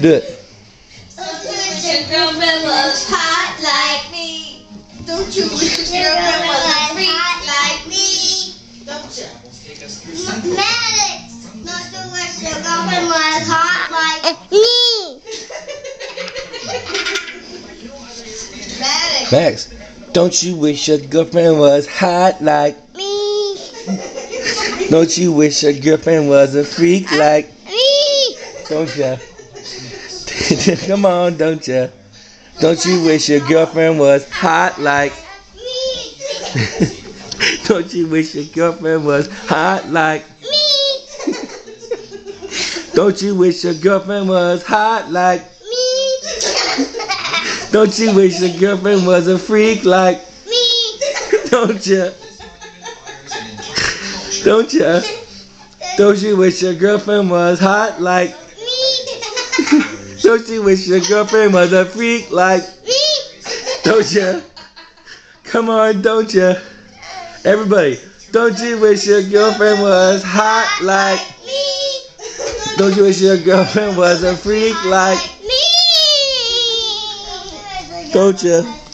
Do it. Don't you wish your girlfriend was hot like me? Don't you wish your girlfriend was a freak like me? Don't you? Maddox! Don't you wish your girlfriend was hot like me? Maddox! Max, don't you wish your girlfriend was hot like Me! Don't you wish your girlfriend was a freak like Me! Don't ya? Come on, don't ya? Don't you wish your girlfriend was hot like Me! Don't you wish your girlfriend was hot like Me! Don't you wish your girlfriend was hot like Me! Don't you wish your girlfriend was a freak like Me! Don't ya? Don't ya? Don't you wish your girlfriend was hot like Me! Don't you wish your girlfriend was a freak like Me! Don't ya? Come on, don't ya? Everybody, don't you wish your girlfriend was hot like Me! Don't you wish your girlfriend was a freak like Me! Don't ya?